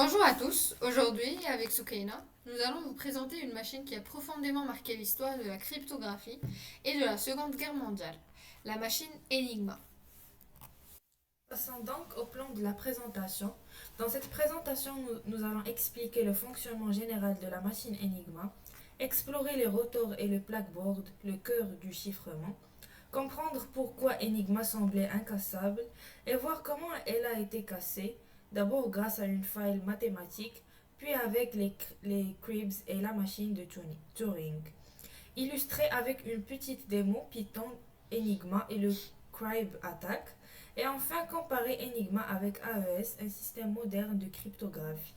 Bonjour à tous, aujourd'hui avec Soukaina, nous allons vous présenter une machine qui a profondément marqué l'histoire de la cryptographie et de la Seconde Guerre mondiale, la machine Enigma. Passons donc au plan de la présentation. Dans cette présentation, nous allons expliquer le fonctionnement général de la machine Enigma, explorer les rotors et le blackboard, le cœur du chiffrement, comprendre pourquoi Enigma semblait incassable et voir comment elle a été cassée, d'abord grâce à une faille mathématique, puis avec les cribs et la machine de Turing. Illustré avec une petite démo Python Enigma et le Crib Attack, et enfin comparer Enigma avec AES, un système moderne de cryptographie.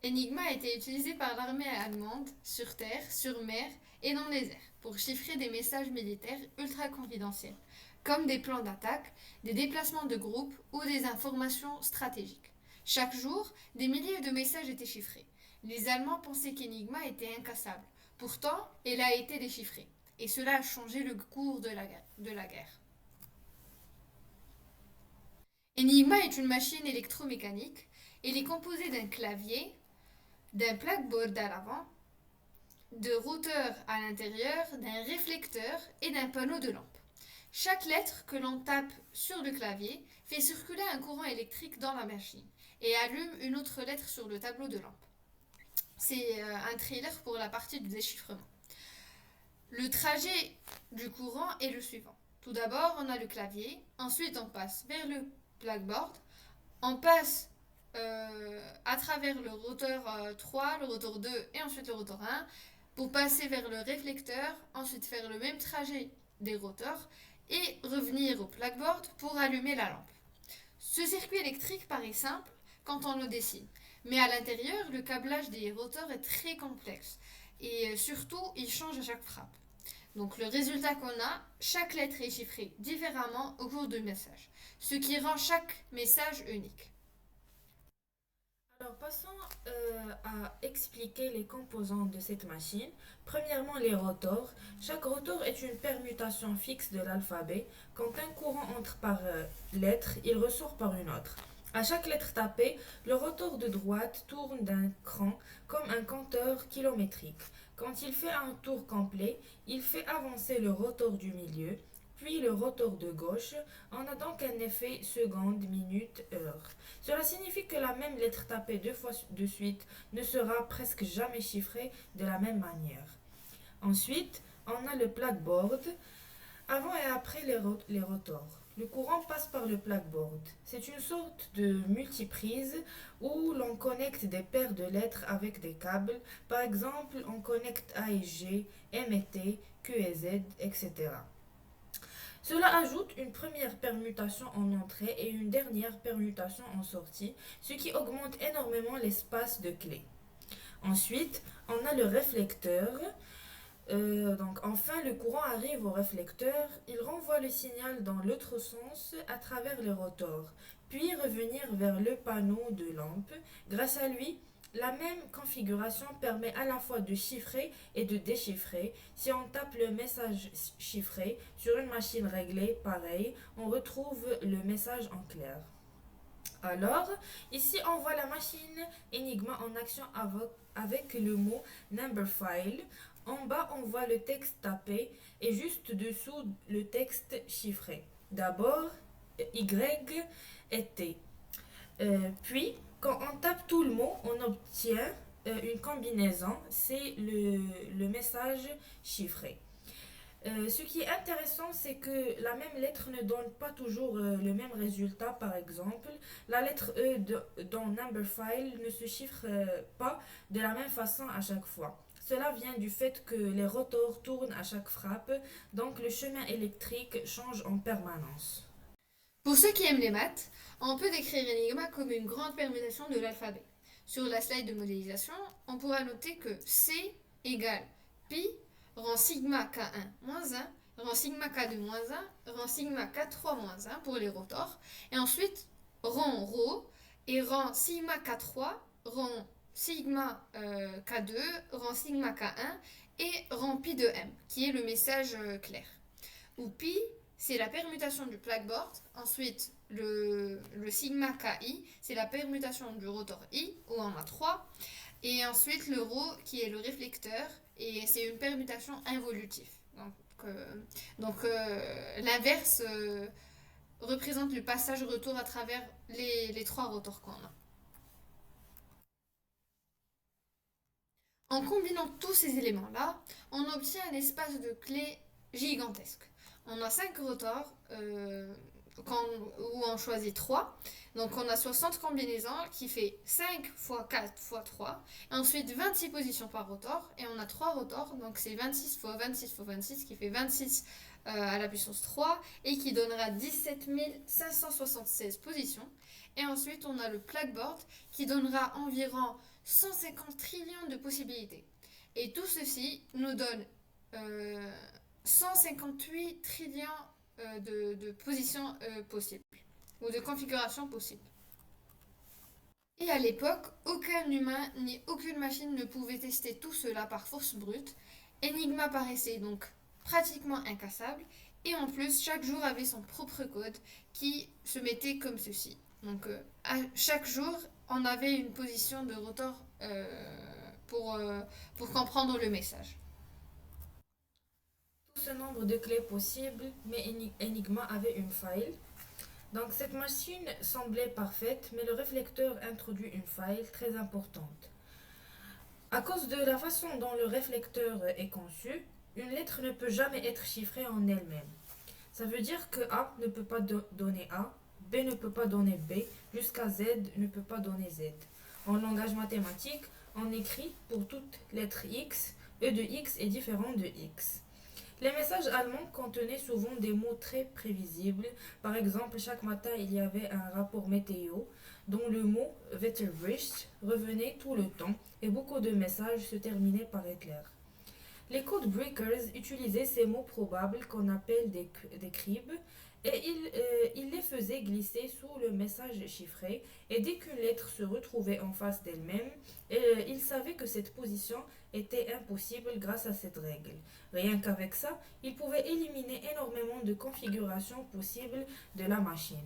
Enigma a été utilisée par l'armée allemande sur terre, sur mer et dans les airs pour chiffrer des messages militaires ultra confidentiels, comme des plans d'attaque, des déplacements de groupes ou des informations stratégiques. Chaque jour, des milliers de messages étaient chiffrés. Les Allemands pensaient qu'Enigma était incassable. Pourtant, elle a été déchiffrée. Et cela a changé le cours de la guerre. Enigma est une machine électromécanique. Elle est composée d'un clavier, d'un blackboard à l'avant, de routeurs à l'intérieur, d'un réflecteur et d'un panneau de lampe. Chaque lettre que l'on tape sur le clavier fait circuler un courant électrique dans la machine et allume une autre lettre sur le tableau de lampe. C'est un trailer pour la partie du déchiffrement. Le trajet du courant est le suivant. Tout d'abord, on a le clavier, ensuite on passe vers le blackboard, on passe à travers le rotor 3, le rotor 2 et ensuite le rotor 1 pour passer vers le réflecteur, ensuite faire le même trajet des rotors et revenir au blackboard pour allumer la lampe. Ce circuit électrique paraît simple quand on le dessine, mais à l'intérieur, le câblage des rotors est très complexe et surtout, il change à chaque frappe. Donc le résultat qu'on a, chaque lettre est chiffrée différemment au cours du message, ce qui rend chaque message unique. Alors passons à expliquer les composants de cette machine. Premièrement, les rotors. Chaque rotor est une permutation fixe de l'alphabet. Quand un courant entre par lettre, il ressort par une autre. À chaque lettre tapée, le rotor de droite tourne d'un cran comme un compteur kilométrique. Quand il fait un tour complet, il fait avancer le rotor du milieu, puis le rotor de gauche. On a donc un effet seconde, minute, heure. Cela signifie que la même lettre tapée deux fois de suite ne sera presque jamais chiffrée de la même manière. Ensuite, on a le blackboard, avant et après les rotors. Le courant passe par le blackboard. C'est une sorte de multiprise où l'on connecte des paires de lettres avec des câbles. Par exemple, on connecte A et G, M et T, Q et Z, etc. Cela ajoute une première permutation en entrée et une dernière permutation en sortie, ce qui augmente énormément l'espace de clés. Ensuite, on a le réflecteur. Donc enfin, le courant arrive au réflecteur, il renvoie le signal dans l'autre sens à travers les rotors, puis revenir vers le panneau de lampe. Grâce à lui, la même configuration permet à la fois de chiffrer et de déchiffrer. Si on tape le message chiffré sur une machine réglée, pareil, on retrouve le message en clair. Alors, ici on voit la machine Enigma en action avec le mot number file. En bas, on voit le texte tapé et juste dessous le texte chiffré. D'abord, Y et T. Puis, quand on tape tout le mot, on obtient une combinaison, c'est le message chiffré. Ce qui est intéressant, c'est que la même lettre ne donne pas toujours le même résultat. Par exemple, la lettre dans number file ne se chiffre pas de la même façon à chaque fois. Cela vient du fait que les rotors tournent à chaque frappe, donc le chemin électrique change en permanence. Pour ceux qui aiment les maths, on peut décrire Enigma comme une grande permutation de l'alphabet. Sur la slide de modélisation, on pourra noter que C égale pi rang sigma K1 moins 1, rang sigma K2 moins 1, rang sigma K3 moins 1 pour les rotors, et ensuite rang ρ et rang sigma K3, rang sigma K2, rang sigma K1 et rang pi de M, qui est le message clair. Ou pi, c'est la permutation du blackboard, ensuite le sigma KI, c'est la permutation du rotor I, où on a 3. Et ensuite le rho, qui est le réflecteur, et c'est une permutation involutive. L'inverse représente le passage-retour à travers les 3 rotors qu'on a. En combinant tous ces éléments-là, on obtient un espace de clé gigantesque. On a 5 rotors où on choisit 3. Donc on a 60 combinaisons qui fait 5 fois 4 fois 3. Et ensuite 26 positions par rotor. Et on a 3 rotors, donc c'est 26 fois 26 fois 26 qui fait 26 à la puissance 3 et qui donnera 17 576 positions. Et ensuite on a le plaqueboard qui donnera environ 150 trillions de possibilités. Et tout ceci nous donne 158 trillions de positions possibles ou de configurations possibles. Et à l'époque, aucun humain ni aucune machine ne pouvait tester tout cela par force brute. Enigma paraissait donc pratiquement incassable et en plus chaque jour avait son propre code qui se mettait comme ceci. Donc à chaque jour, on avait une position de rotor pour comprendre le message. Tout ce nombre de clés possibles, mais Enigma avait une faille. Donc cette machine semblait parfaite, mais le réflecteur introduit une faille très importante. À cause de la façon dont le réflecteur est conçu, une lettre ne peut jamais être chiffrée en elle-même. Ça veut dire que A ne peut pas donner A, B ne peut pas donner B, jusqu'à Z ne peut pas donner Z. En langage mathématique, on écrit pour toute lettre X, E de X est différent de X. Les messages allemands contenaient souvent des mots très prévisibles. Par exemple, chaque matin, il y avait un rapport météo dont le mot Wetterbericht revenait tout le temps et beaucoup de messages se terminaient par éclair. Les code breakers utilisaient ces mots probables qu'on appelle des cribs et ils les faisaient glisser sous le message chiffré et dès qu'une lettre se retrouvait en face d'elle-même, ils savaient que cette position était impossible grâce à cette règle. Rien qu'avec ça, ils pouvaient éliminer énormément de configurations possibles de la machine.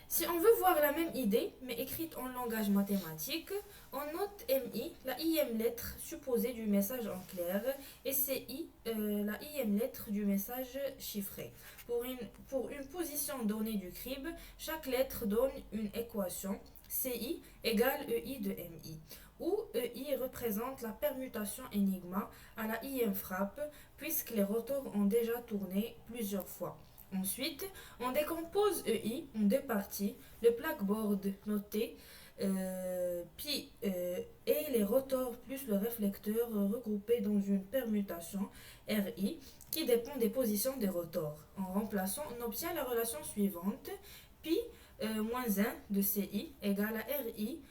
Si on veut voir la même idée, mais écrite en langage mathématique, on note MI, la ième lettre supposée du message en clair, et CI, la ième lettre du message chiffré. Pour une position donnée du crib, chaque lettre donne une équation, CI égale EI de MI, où EI représente la permutation Enigma à la ième frappe, puisque les rotors ont déjà tourné plusieurs fois. Ensuite, on décompose EI en deux parties, le plaqueboard noté et les rotors plus le réflecteur regroupés dans une permutation RI qui dépend des positions des rotors. En remplaçant, on obtient la relation suivante, pi moins 1 de CI égale à RI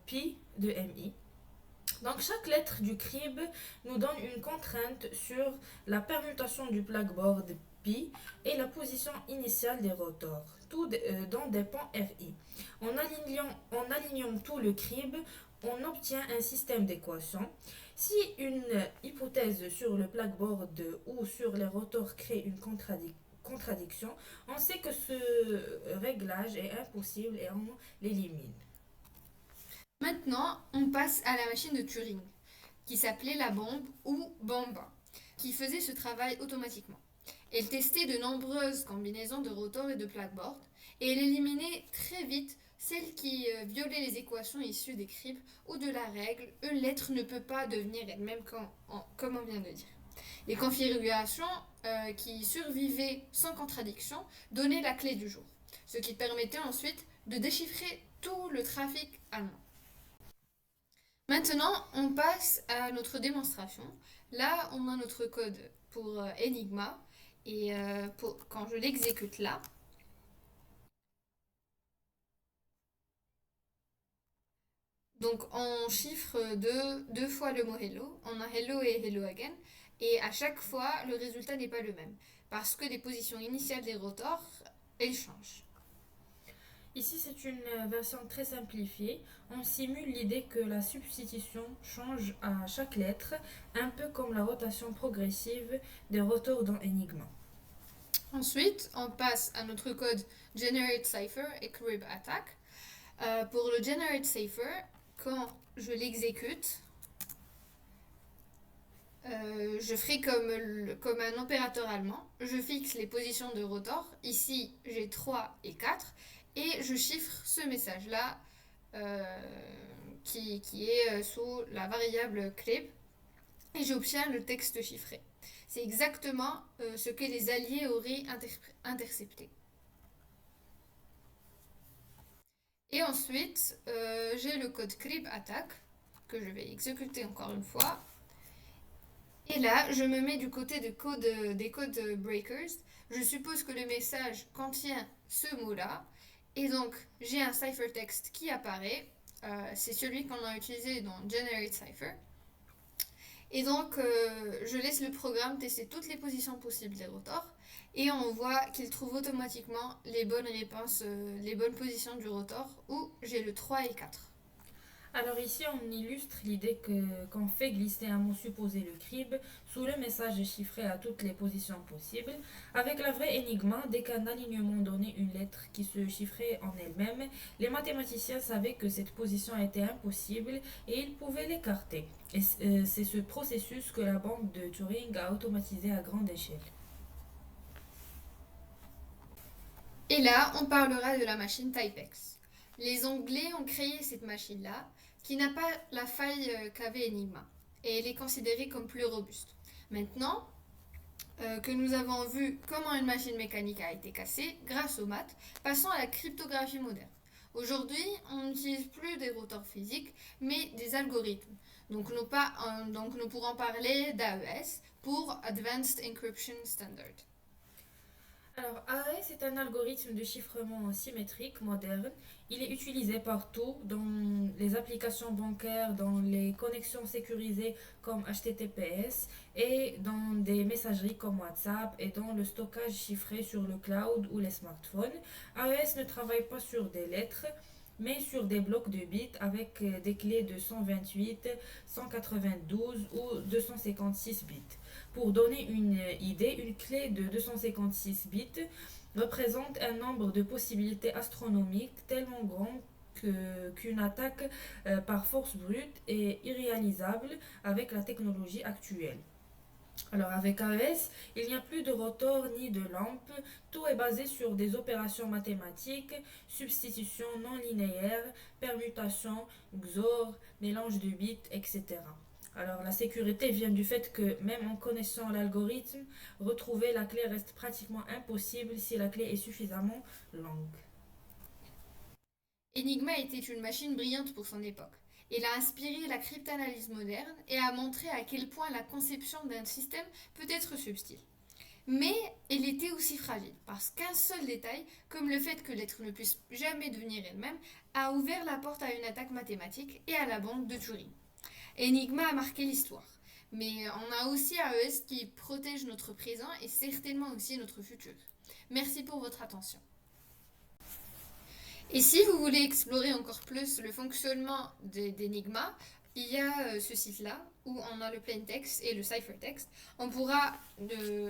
pi de MI. Donc chaque lettre du crib nous donne une contrainte sur la permutation du plaqueboard pi et la position initiale des rotors, tout dont dépend RI. En alignant tout le crib, on obtient un système d'équations. Si une hypothèse sur le plaqueboard ou sur les rotors crée une contradiction, on sait que ce réglage est impossible et on l'élimine. Maintenant, on passe à la machine de Turing, qui s'appelait la bombe ou Bamba, qui faisait ce travail automatiquement. Elle testait de nombreuses combinaisons de rotors et de plaqueboard, et elle éliminait très vite celles qui violaient les équations issues des cribs ou de la règle « une lettre ne peut pas devenir elle-même » comme on vient de dire. Les configurations qui survivaient sans contradiction donnaient la clé du jour, ce qui permettait ensuite de déchiffrer tout le trafic allemand. Maintenant, on passe à notre démonstration. Là, on a notre code pour Enigma. Et quand je l'exécute là, donc on chiffre deux fois le mot hello. On a hello et hello again. Et à chaque fois, le résultat n'est pas le même. Parce que les positions initiales des rotors, elles changent. Ici, c'est une version très simplifiée. On simule l'idée que la substitution change à chaque lettre, un peu comme la rotation progressive des rotors dans Enigma. Ensuite, on passe à notre code generate cipher et crib attack. Pour le generate cipher, quand je l'exécute, je ferai comme un opérateur allemand. Je fixe les positions de rotor. Ici, j'ai 3 et 4. Et je chiffre ce message-là qui est sous la variable crib. Et j'obtiens le texte chiffré. C'est exactement ce que les alliés auraient intercepté. Et ensuite, j'ai le code crib attack que je vais exécuter encore une fois. Et là, je me mets du côté des codes breakers. Je suppose que le message contient ce mot-là. Et donc, j'ai un ciphertext qui apparaît. C'est celui qu'on a utilisé dans Generate Cipher. Et donc, je laisse le programme tester toutes les positions possibles des rotors. Et on voit qu'il trouve automatiquement les bonnes réponses, les bonnes positions du rotor, où j'ai le 3 et 4. Alors ici, on illustre l'idée qu'on fait glisser un mot supposé le crib sous le message chiffré à toutes les positions possibles. Avec la vraie énigma, dès qu'un alignement donnait une lettre qui se chiffrait en elle-même, les mathématiciens savaient que cette position était impossible et ils pouvaient l'écarter. Et c'est ce processus que la bande de Turing a automatisé à grande échelle. Et là, on parlera de la machine Typex. Les Anglais ont créé cette machine-là, qui n'a pas la faille qu'avait Enigma, et elle est considérée comme plus robuste. Maintenant que nous avons vu comment une machine mécanique a été cassée grâce aux maths, passons à la cryptographie moderne. Aujourd'hui, on n'utilise plus des rotors physiques, mais des algorithmes. Donc nous pourrons parler d'AES pour Advanced Encryption Standard. Alors, AES est un algorithme de chiffrement symétrique moderne. Il est utilisé partout, dans les applications bancaires, dans les connexions sécurisées comme HTTPS et dans des messageries comme WhatsApp et dans le stockage chiffré sur le cloud ou les smartphones. AES ne travaille pas sur des lettres, mais sur des blocs de bits avec des clés de 128, 192 ou 256 bits. Pour donner une idée, une clé de 256 bits représente un nombre de possibilités astronomiques tellement grand qu'une attaque par force brute est irréalisable avec la technologie actuelle. Alors avec AES, il n'y a plus de rotor ni de lampe, tout est basé sur des opérations mathématiques, substitution non linéaire, permutation, XOR, mélange de bits, etc. Alors la sécurité vient du fait que même en connaissant l'algorithme, retrouver la clé reste pratiquement impossible si la clé est suffisamment longue. Enigma était une machine brillante pour son époque. Elle a inspiré la cryptanalyse moderne et a montré à quel point la conception d'un système peut être subtile. Mais elle était aussi fragile, parce qu'un seul détail, comme le fait que l'être ne puisse jamais devenir elle-même, a ouvert la porte à une attaque mathématique et à la bande de Turing. Enigma a marqué l'histoire. Mais on a aussi AES qui protège notre présent et certainement aussi notre futur. Merci pour votre attention. Et si vous voulez explorer encore plus le fonctionnement d'Enigma, il y a ce site-là où on a le plaintext et le ciphertext. On pourra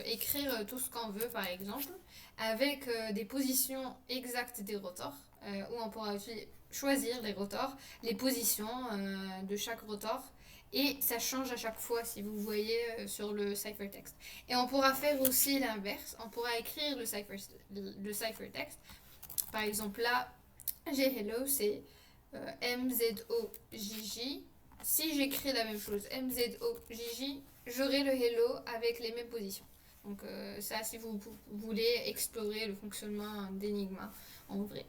écrire tout ce qu'on veut, par exemple, avec des positions exactes des rotors, où on pourra choisir les rotors, les positions de chaque rotor, et ça change à chaque fois si vous voyez sur le ciphertext. Et on pourra faire aussi l'inverse, on pourra écrire le ciphertext. Par exemple là, j'ai hello, c'est MZOJJ. Si j'écris la même chose, MZOJJ, j'aurai le hello avec les mêmes positions. Donc ça, si vous voulez explorer le fonctionnement d'Enigma en vrai.